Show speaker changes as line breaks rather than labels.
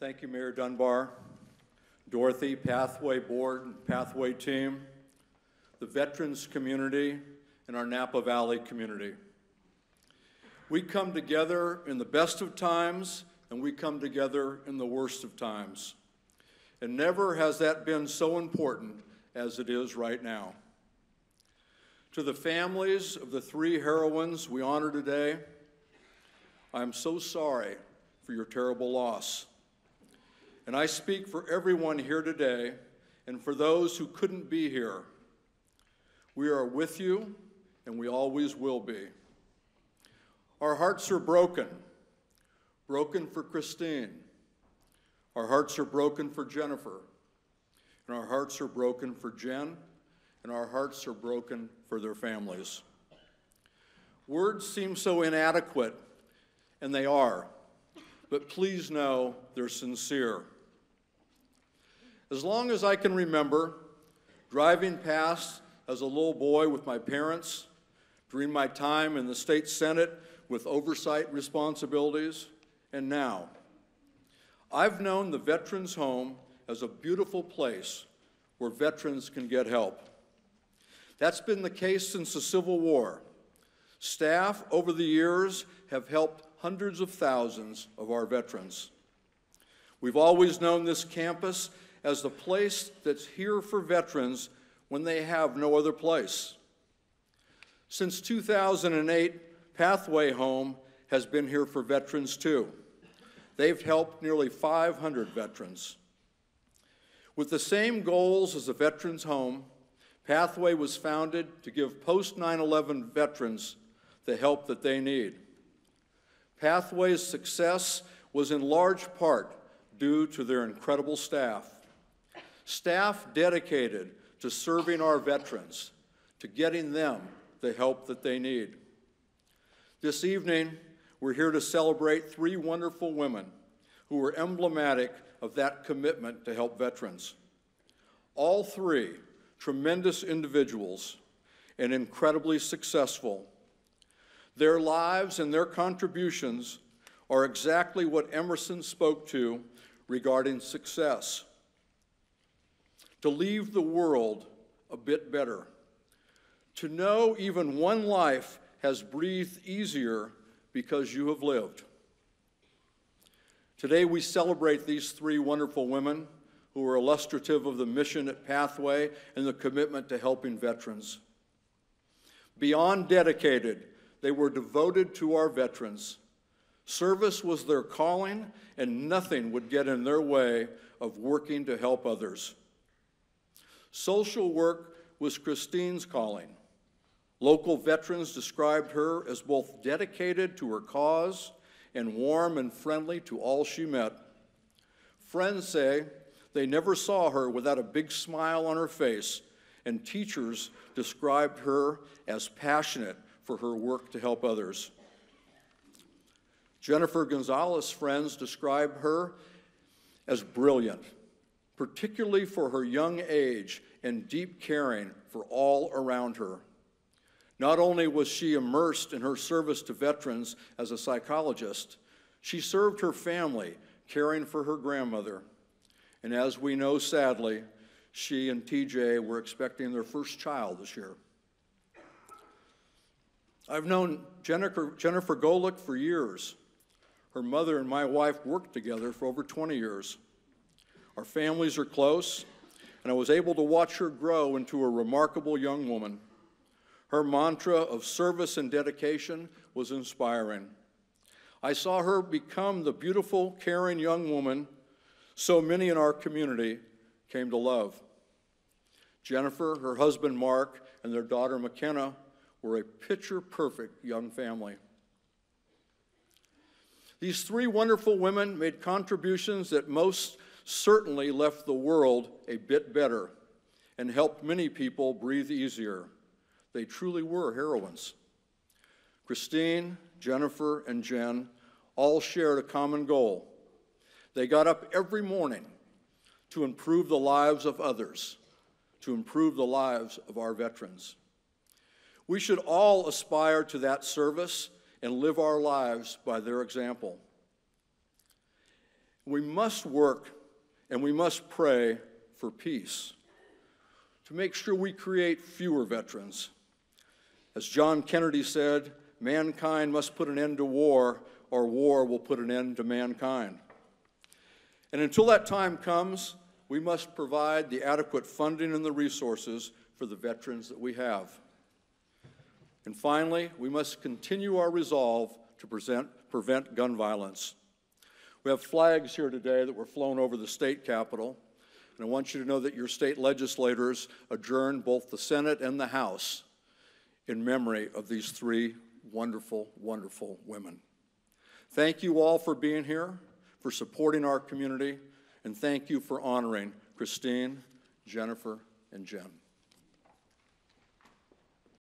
Thank you, Mayor Dunbar, Dorothy, Pathway Board, Pathway team, the veterans community, and our Napa Valley community. We come together in the best of times, and we come together in the worst of times. And never has that been so important as it is right now. To the families of the three heroines we honor today, I am so sorry for your terrible loss. And I speak for everyone here today and for those who couldn't be here. We are with you, and we always will be. Our hearts are broken for Christine. Our hearts are broken for Jennifer, and our hearts are broken for Jen, and our hearts are broken for their families. Words seem so inadequate, and they are, but please know they're sincere. As long as I can remember, driving past as a little boy with my parents, during my time in the state Senate with oversight responsibilities, and now, I've known the Veterans Home as a beautiful place where veterans can get help. That's been the case since the Civil War. Staff over the years have helped hundreds of thousands of our veterans. We've always known this campus as the place that's here for veterans when they have no other place. Since 2008, Pathway Home has been here for veterans too. They've helped nearly 500 veterans. With the same goals as the Veterans Home, Pathway was founded to give post-9/11 veterans the help that they need. Pathway's success was in large part due to their incredible staff. Staff dedicated to serving our veterans, to getting them the help that they need. This evening, we're here to celebrate three wonderful women who were emblematic of that commitment to help veterans. All three tremendous individuals and incredibly successful. Their lives and their contributions are exactly what Emerson spoke to regarding success. To leave the world a bit better. To know even one life has breathed easier because you have lived. Today we celebrate these three wonderful women who are illustrative of the mission at Pathway and the commitment to helping veterans. Beyond dedicated, they were devoted to our veterans. Service was their calling, and nothing would get in their way of working to help others. Social work was Christine's calling. Local veterans described her as both dedicated to her cause and warm and friendly to all she met. Friends say they never saw her without a big smile on her face, and teachers described her as passionate for her work to help others. Jennifer Gonzalez's friends describe her as brilliant, particularly for her young age and deep caring for all around her. Not only was she immersed in her service to veterans as a psychologist, she served her family, caring for her grandmother. And as we know, sadly, she and TJ were expecting their first child this year. I've known Jennifer Golick for years. Her mother and my wife worked together for over 20 years. Our families are close, and I was able to watch her grow into a remarkable young woman. Her mantra of service and dedication was inspiring. I saw her become the beautiful, caring young woman so many in our community came to love. Jennifer, her husband Mark, and their daughter McKenna were a picture-perfect young family. These three wonderful women made contributions that most certainly left the world a bit better and helped many people breathe easier. They truly were heroines. Christine, Jennifer, and Jen all shared a common goal. They got up every morning to improve the lives of others, to improve the lives of our veterans. We should all aspire to that service and live our lives by their example. We must work and we must pray for peace, to make sure we create fewer veterans. As John Kennedy said, mankind must put an end to war, or war will put an end to mankind. And until that time comes, we must provide the adequate funding and the resources for the veterans that we have. And finally, we must continue our resolve to prevent gun violence. We have flags here today that were flown over the state capitol, and I want you to know that your state legislators adjourned both the Senate and the House in memory of these three wonderful, wonderful women. Thank you all for being here, for supporting our community, and thank you for honoring Christine, Jennifer, and Jen.